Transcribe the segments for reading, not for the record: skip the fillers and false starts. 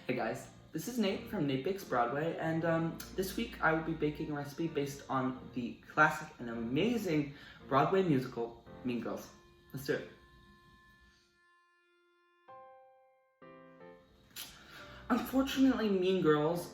Hey guys, this is Nate from Nate Bakes Broadway, and this week I will be baking a recipe based on the classic and amazing Broadway musical, Mean Girls. Let's do it. Unfortunately, Mean Girls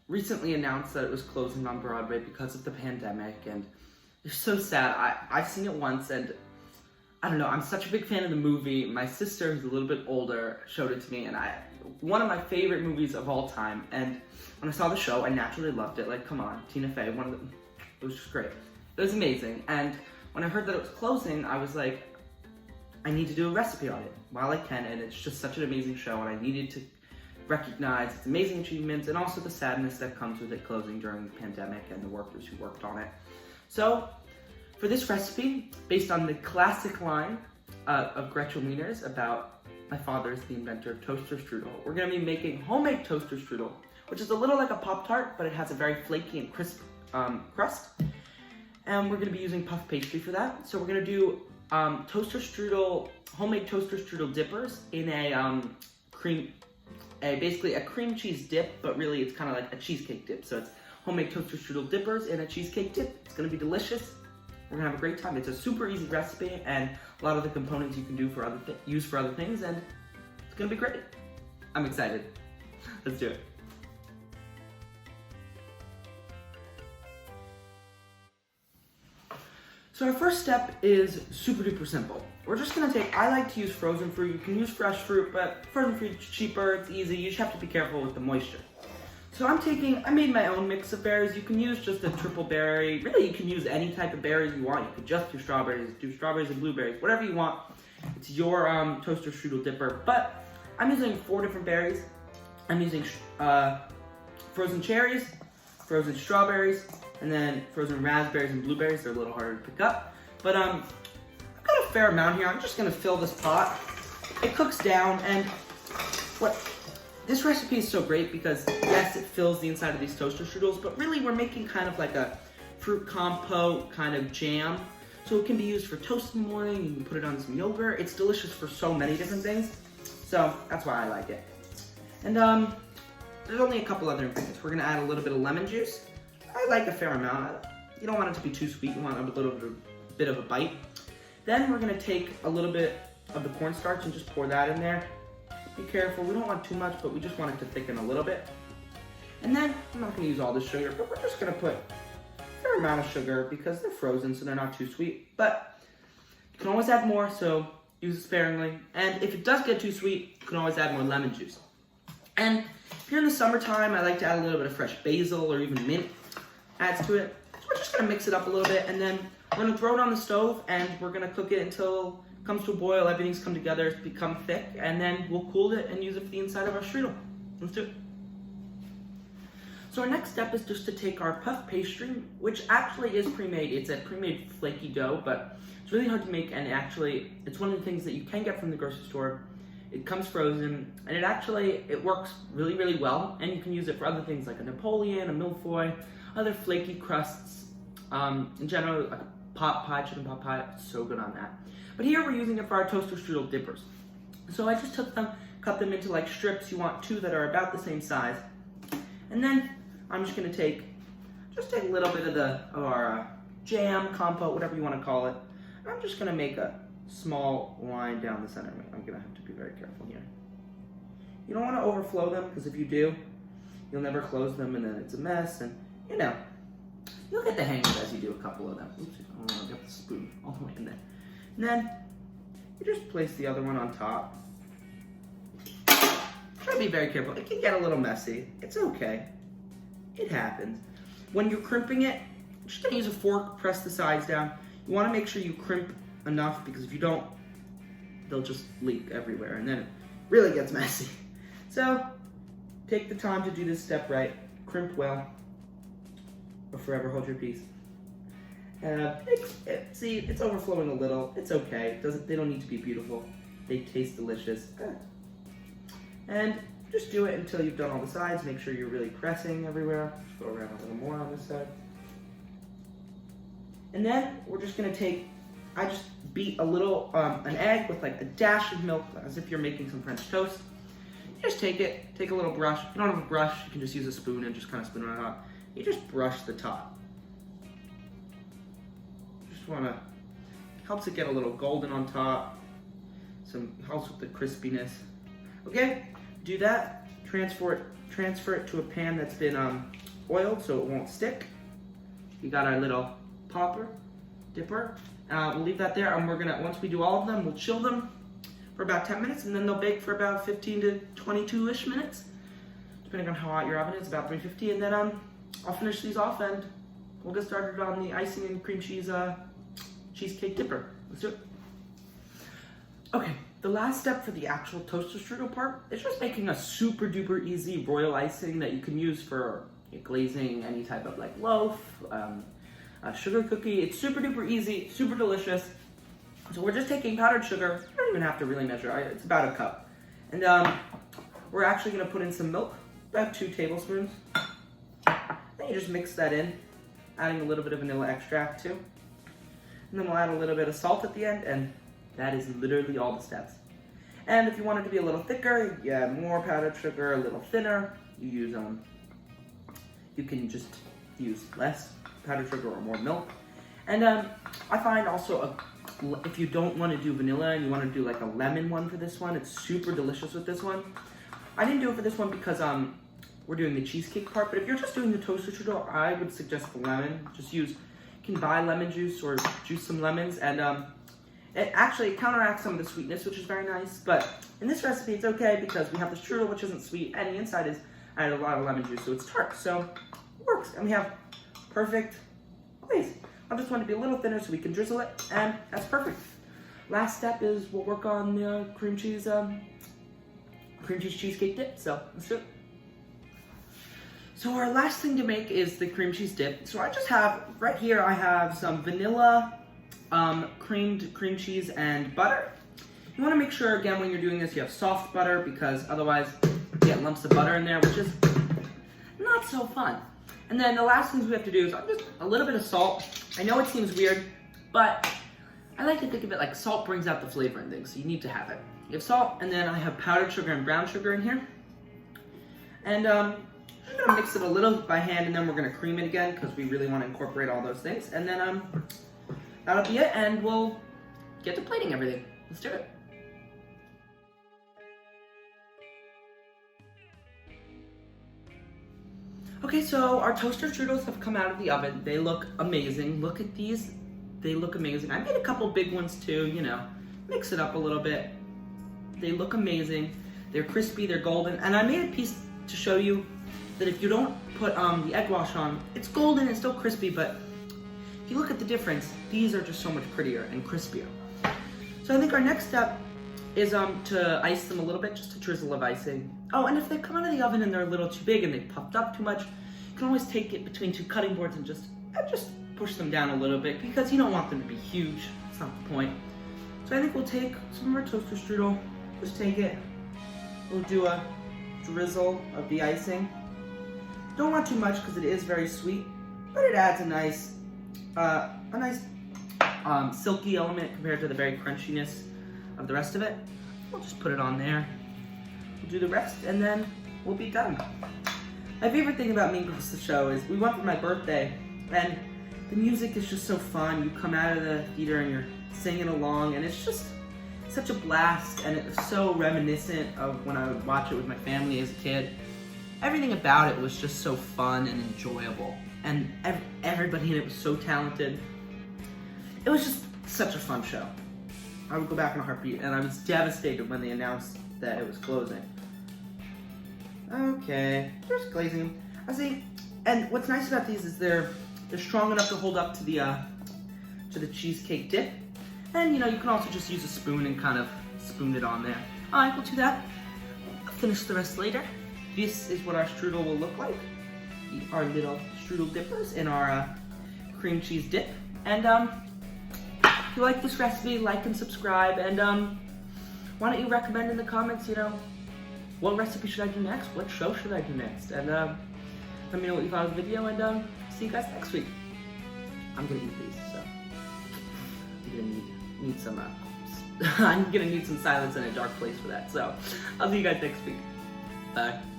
recently announced that it was closing on Broadway because of the pandemic, and it's so sad. I've seen it once, and I don't know, I'm such a big fan of the movie. My sister, who's a little bit older, showed it to me, and one of my favorite movies of all time. And when I saw the show, I naturally loved it. Like, come on, Tina Fey, it was just great. It was amazing. And when I heard that it was closing, I was like, I need to do a recipe on it while I can, and it's just such an amazing show, and I needed to recognize its amazing achievements and also the sadness that comes with it closing during the pandemic and the workers who worked on it. So, for this recipe, based on the classic line of Gretchen Wieners about my father is the inventor of toaster strudel, we're going to be making homemade toaster strudel, which is a little like a Pop-Tart, but it has a very flaky and crisp crust. And we're going to be using puff pastry for that. So we're going to do toaster strudel, homemade toaster strudel dippers in basically a cream cheese dip, but really it's kind of like a cheesecake dip. So it's homemade toaster strudel dippers in a cheesecake dip. It's going to be delicious. We're gonna have a great time. It's a super easy recipe, and a lot of the components you can do for use for other things, and it's gonna be great. I'm excited. Let's do it. So our first step is super duper simple. We're just gonna I like to use frozen fruit. You can use fresh fruit, but frozen fruit's cheaper, it's easy. You just have to be careful with the moisture. So I made my own mix of berries. You can use just a triple berry. Really, you can use any type of berries you want. You could just do strawberries and blueberries, whatever you want. It's your toaster strudel dipper. But I'm using 4 different berries. I'm using frozen cherries, frozen strawberries, and then frozen raspberries and blueberries. They're a little harder to pick up. But I've got a fair amount here. I'm just gonna fill this pot. It cooks down, and this recipe is so great because, yes, it fills the inside of these toaster strudels, but really we're making kind of like a fruit compote kind of jam. So it can be used for toast in the morning, you can put it on some yogurt. It's delicious for so many different things. So that's why I like it. And there's only a couple other ingredients. We're gonna add a little bit of lemon juice. I like a fair amount. You don't want it to be too sweet, you want a little bit of a bite. Then we're gonna take a little bit of the cornstarch and just pour that in there. Be careful, we don't want too much, but we just want it to thicken a little bit. And then, I'm not gonna use all this sugar, but we're just gonna put a fair amount of sugar because they're frozen, so they're not too sweet. But you can always add more, so use it sparingly. And if it does get too sweet, you can always add more lemon juice. And if you're in the summertime, I like to add a little bit of fresh basil or even mint adds to it. So we're just gonna mix it up a little bit, and then we're gonna throw it on the stove, and we're gonna cook it until comes to a boil, everything's come together, it's become thick, and then we'll cool it and use it for the inside of our strudel. Let's do it. So our next step is just to take our puff pastry, which actually is pre-made. It's a pre-made flaky dough, but it's really hard to make, and it's one of the things that you can get from the grocery store. It comes frozen, and it works really, really well, and you can use it for other things like a Napoleon, a millefeuille, other flaky crusts. In general, like a pot pie, chicken pot pie, it's so good on that. But here we're using it for our toaster strudel dippers. So I just took them, cut them into like strips. You want 2 that are about the same size. And then I'm just gonna take a little bit of our jam, compote, whatever you wanna call it. And I'm just gonna make a small line down the center. I'm gonna have to be very careful here. You don't wanna overflow them, because if you do, you'll never close them and then it's a mess, and you'll get the hang of it as you do a couple of them. Oops, I don't wanna get the spoon all the way in there. And then you just place the other one on top. Try to be very careful. It can get a little messy. It's okay. It happens. When you're crimping it, you're just gonna use a fork, press the sides down. You wanna make sure you crimp enough, because if you don't, they'll just leak everywhere, and then it really gets messy. So, take the time to do this step right. Crimp well, or forever hold your peace. See, it's overflowing a little. It's okay. They don't need to be beautiful. They taste delicious. And just do it until you've done all the sides. Make sure you're really pressing everywhere. Just go around a little more on this side. And then we're just gonna I just beat a little, an egg with like a dash of milk, as if you're making some French toast. just take a little brush. If you don't have a brush, you can just use a spoon and just kind of spoon it on. You just brush the top. Just want to, helps it get a little golden on top. Helps with the crispiness. Okay, do that. Transfer it to a pan that's been oiled so it won't stick. We got our little dipper. We'll leave that there, and once we do all of them, we'll chill them for about 10 minutes, and then they'll bake for about 15 to 22-ish minutes, depending on how hot your oven is, about 350, and then I'll finish these off, and we'll get started on the icing and cream cheese cheesecake dipper. Let's do it. Okay, the last step for the actual toaster strudel part is just making a super duper easy royal icing that you can use for glazing any type of like loaf, a sugar cookie. It's super duper easy, super delicious. So we're just taking powdered sugar. You don't even have to really measure. It's about a cup. And we're actually gonna put in some milk, about 2 tablespoons. Then you just mix that in, adding a little bit of vanilla extract too. And then we'll add a little bit of salt at the end, and that is literally all the steps. And if you want it to be a little thicker, you add more powdered sugar, a little thinner. You use you can just use less powdered sugar or more milk. And I find also if you don't want to do vanilla and you want to do like a lemon one for this one, it's super delicious with this one. I didn't do it for this one because we're doing the cheesecake part, but if you're just doing the toaster strudel, I would suggest the lemon. You can buy lemon juice or juice some lemons, and it actually counteracts some of the sweetness, which is very nice. But in this recipe, it's okay because we have the strudel, which isn't sweet, and the inside is added a lot of lemon juice, so it's tart. So it works, and we have perfect glaze. I just want to be a little thinner so we can drizzle it, and that's perfect. Last step is we'll work on the cream cheese cheesecake dip. So let's do it. So our last thing to make is the cream cheese dip. So I just have, right here I have some vanilla, creamed cream cheese and butter. You want to make sure, again, when you're doing this, you have soft butter, because otherwise you get lumps of butter in there, which is not so fun. And then the last things we have to do is just a little bit of salt. I know it seems weird, but I like to think of it like salt brings out the flavor in things, so you need to have it. You have salt, and then I have powdered sugar and brown sugar in here. And I'm gonna mix it a little by hand, and then we're gonna cream it again because we really want to incorporate all those things. And then that'll be it, and we'll get to plating everything. Let's do it. Okay, so our toaster strudels have come out of the oven. They look amazing. Look at these. They look amazing. I made a couple big ones too, you know, mix it up a little bit. They look amazing. They're crispy, they're golden. And I made a piece to show you that if you don't put the egg wash on, it's golden, it's still crispy, but if you look at the difference, these are just so much prettier and crispier. So I think our next step is to ice them a little bit, just a drizzle of icing. Oh, and if they come out of the oven and they're a little too big and they puffed up too much, you can always take it between 2 cutting boards and just push them down a little bit, because you don't want them to be huge. That's not the point. So I think we'll take some of our toaster strudel, just take it, we'll do a drizzle of the icing. Don't want too much because it is very sweet, but it adds a nice silky element compared to the very crunchiness of the rest of it. We'll just put it on there. We'll do the rest, and then we'll be done. My favorite thing about Mean Girls the show is we went for my birthday, and the music is just so fun. You come out of the theater and you're singing along, and it's just such a blast, and it was so reminiscent of when I would watch it with my family as a kid. Everything about it was just so fun and enjoyable, and everybody in it was so talented. It was just such a fun show. I would go back in a heartbeat, and I was devastated when they announced that it was closing. Okay, just glazing them. I see, and what's nice about these is they're strong enough to hold up to the cheesecake dip, and you know, you can also just use a spoon and kind of spoon it on there. All right, we'll do that. I'll finish the rest later. This is what our strudel will look like. Our little strudel dippers in our cream cheese dip. And if you like this recipe, like and subscribe. And why don't you recommend in the comments, you know, what recipe should I do next? What show should I do next? And let me know what you thought of the video, and see you guys next week. I'm gonna eat these, so I'm gonna need some I'm gonna need some silence in a dark place for that. So I'll see you guys next week. back.